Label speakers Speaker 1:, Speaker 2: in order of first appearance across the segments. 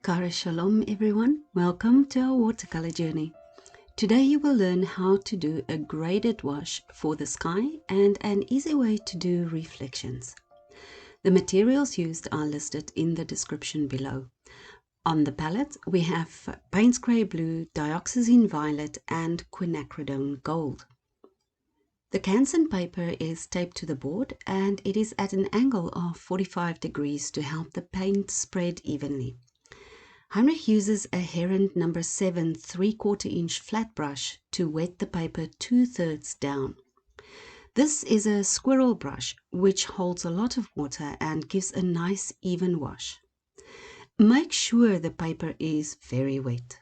Speaker 1: Kara Shalom everyone, welcome to our watercolor journey. Today you will learn how to do a graded wash for the sky and an easy way to do reflections. The materials used are listed in the description below. On the palette we have Payne's Grey Blue, Dioxazine Violet and Quinacridone Gold. The Canson paper is taped to the board and it is at an angle of 45 degrees to help the paint spread evenly. Heinrich uses a Herend No. 7 3/4 inch flat brush to wet the paper 2/3 down. This is a squirrel brush which holds a lot of water and gives a nice even wash. Make sure the paper is very wet.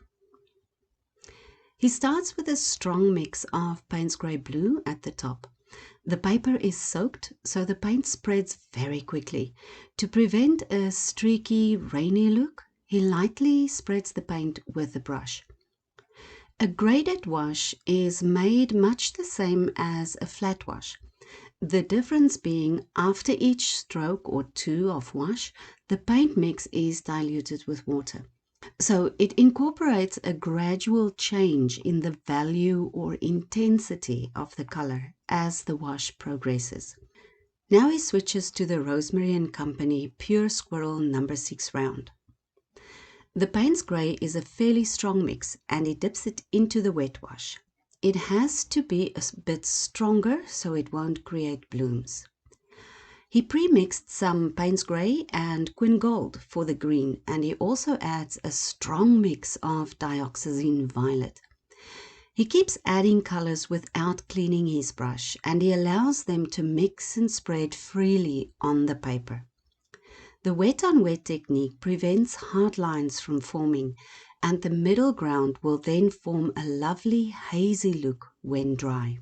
Speaker 1: He starts with a strong mix of Payne's Grey Blue at the top. The paper is soaked, so the paint spreads very quickly. To prevent a streaky, rainy look, he lightly spreads the paint with the brush. A graded wash is made much the same as a flat wash. The difference being after each stroke or two of wash, the paint mix is diluted with water. So it incorporates a gradual change in the value or intensity of the color as the wash progresses. Now he switches to the Rosemary Co No Pure Squirrel No. 6 round. The Payne's Grey is a fairly strong mix and he dips it into the wet wash. It has to be a bit stronger so it won't create blooms. He pre-mixed some Payne's Grey and Quin Gold for the green, and he also adds a strong mix of Dioxazine Violet. He keeps adding colors without cleaning his brush, and he allows them to mix and spread freely on the paper. The wet-on-wet technique prevents hard lines from forming, and the middle ground will then form a lovely hazy look when dry.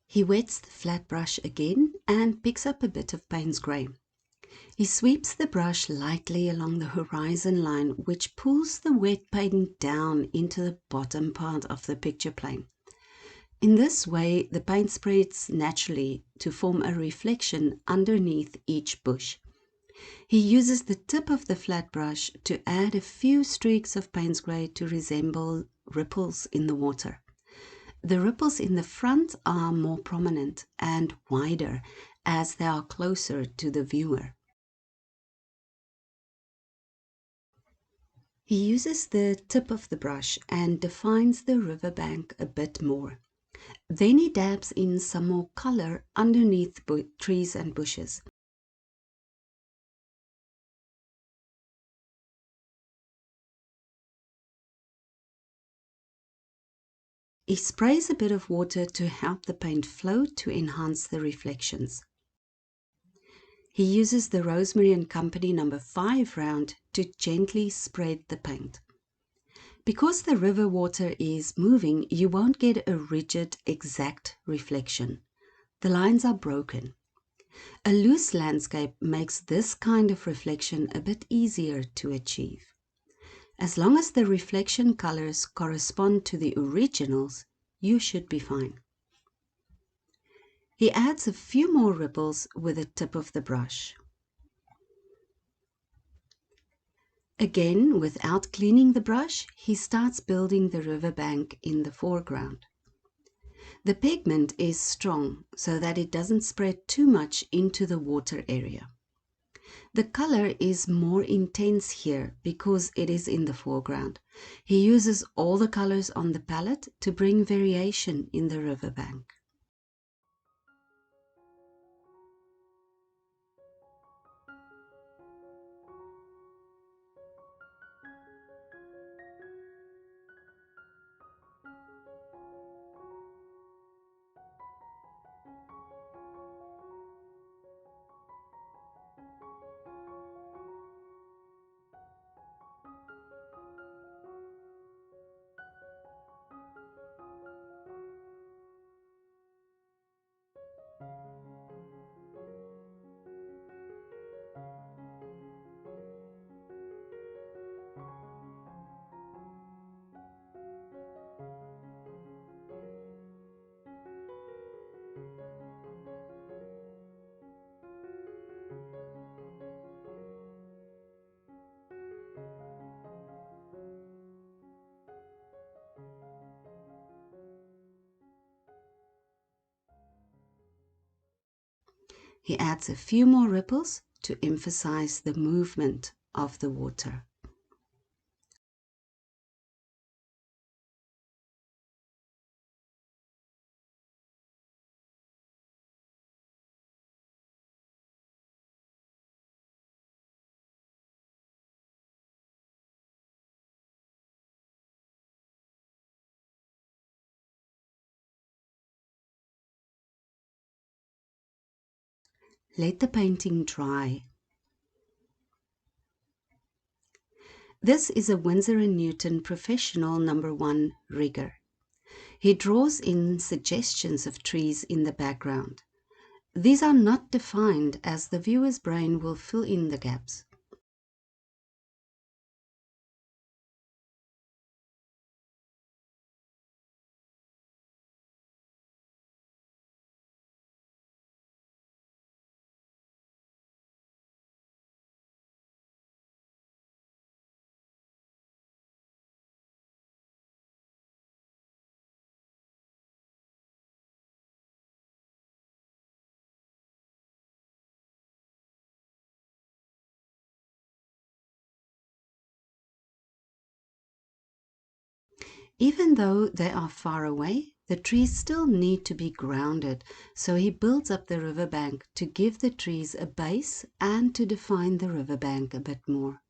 Speaker 1: He wets the flat brush again and picks up a bit of Payne's Grey. He sweeps the brush lightly along the horizon line, which pulls the wet paint down into the bottom part of the picture plane. In this way, the paint spreads naturally to form a reflection underneath each bush. He uses the tip of the flat brush to add a few streaks of Payne's Grey to resemble ripples in the water. The ripples in the front are more prominent and wider as they are closer to the viewer. He uses the tip of the brush and defines the riverbank a bit more. Then he dabs in some more color underneath trees and bushes. He sprays a bit of water to help the paint flow to enhance the reflections. He uses the Rosemary Co No. 5 round to gently spread the paint. Because the river water is moving, you won't get a rigid, exact reflection. The lines are broken. A loose landscape makes this kind of reflection a bit easier to achieve. As long as the reflection colors correspond to the originals, you should be fine. He adds a few more ripples with the tip of the brush. Again, without cleaning the brush, he starts building the riverbank in the foreground. The pigment is strong so that it doesn't spread too much into the water area. The color is more intense here because it is in the foreground. He uses all the colors on the palette to bring variation in the riverbank. He adds a few more ripples to emphasize the movement of the water. Let the painting dry. This is a Winsor & Newton Professional No. 1 rigger. He draws in suggestions of trees in the background. These are not defined, as the viewer's brain will fill in the gaps. Even though they are far away, the trees still need to be grounded, so he builds up the riverbank to give the trees a base and to define the riverbank a bit more.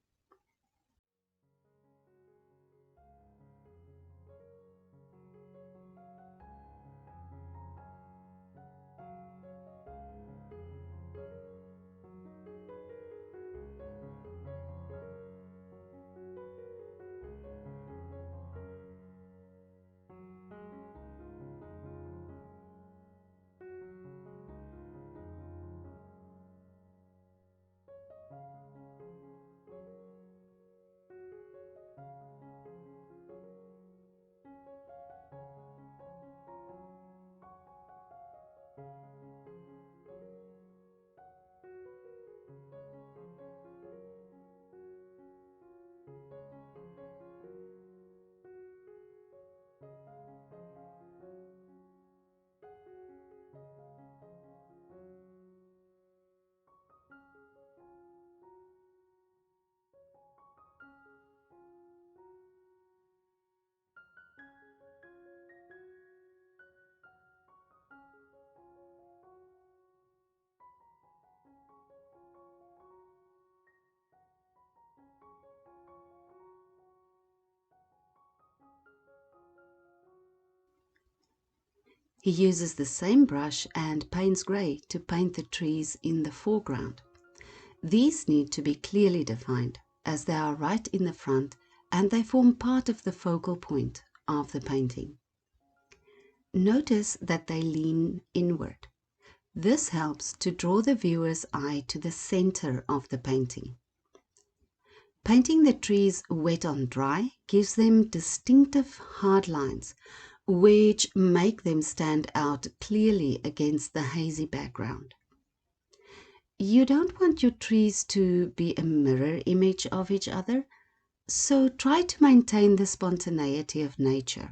Speaker 1: He uses the same brush and Payne's grey to paint the trees in the foreground. These need to be clearly defined, as they are right in the front and they form part of the focal point of the painting. Notice that they lean inward. This helps to draw the viewer's eye to the center of the painting. Painting the trees wet on dry gives them distinctive hard lines, which make them stand out clearly against the hazy background. You don't want your trees to be a mirror image of each other, so try to maintain the spontaneity of nature.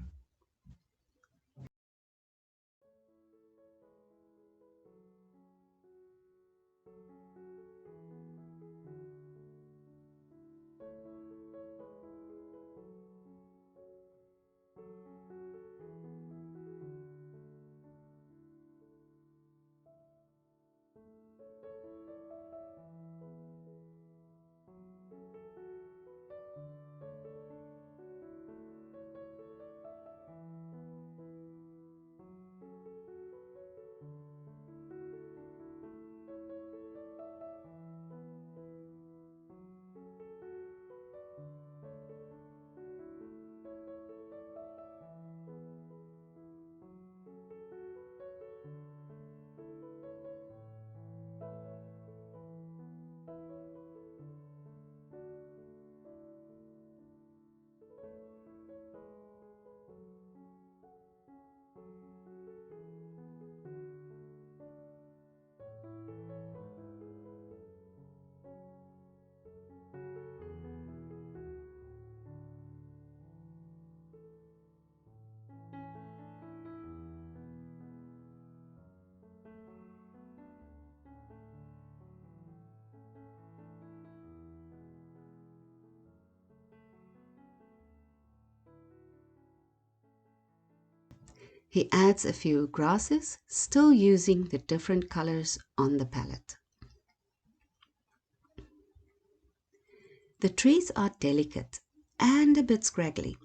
Speaker 1: He adds a few grasses, still using the different colors on the palette. The trees are delicate and a bit scraggly.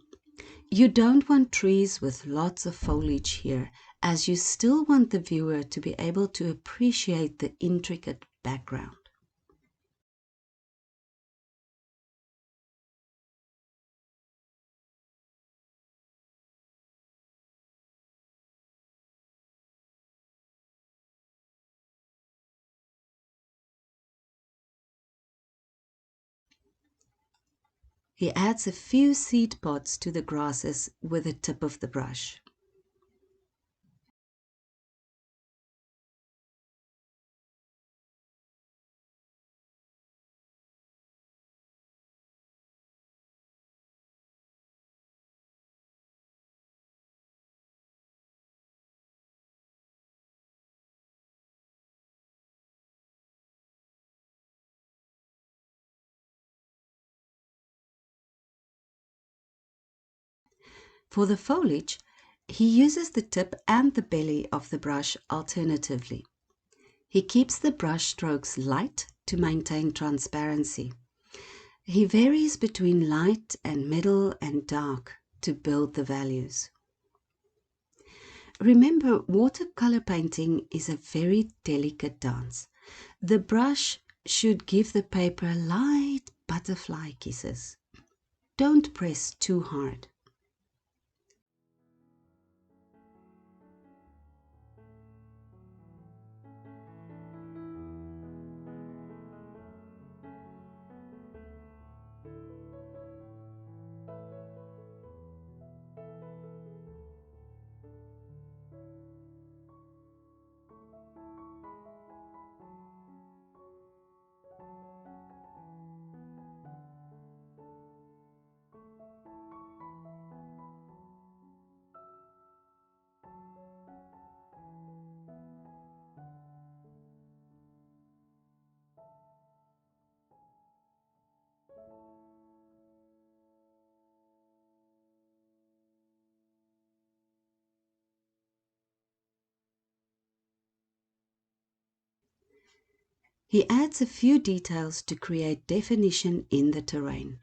Speaker 1: You don't want trees with lots of foliage here, as you still want the viewer to be able to appreciate the intricate background. He adds a few seed pods to the grasses with the tip of the brush. For the foliage, he uses the tip and the belly of the brush alternatively. He keeps the brush strokes light to maintain transparency. He varies between light and middle and dark to build the values. Remember, watercolor painting is a very delicate dance. The brush should give the paper light butterfly kisses. Don't press too hard. He adds a few details to create definition in the terrain.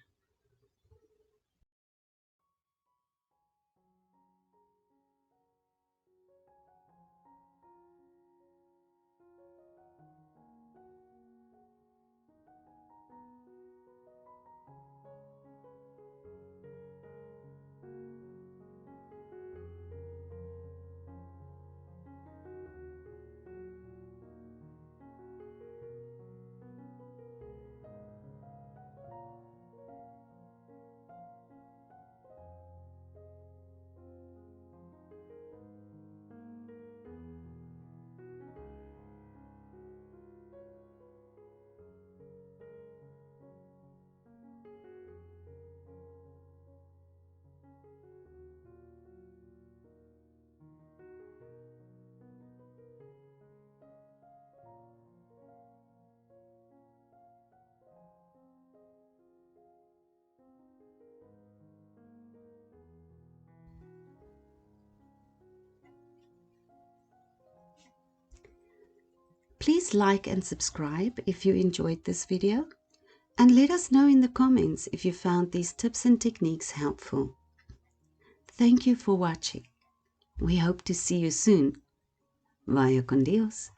Speaker 1: Please like and subscribe if you enjoyed this video, and let us know in the comments if you found these tips and techniques helpful. Thank you for watching. We hope to see you soon. Vaya con Dios.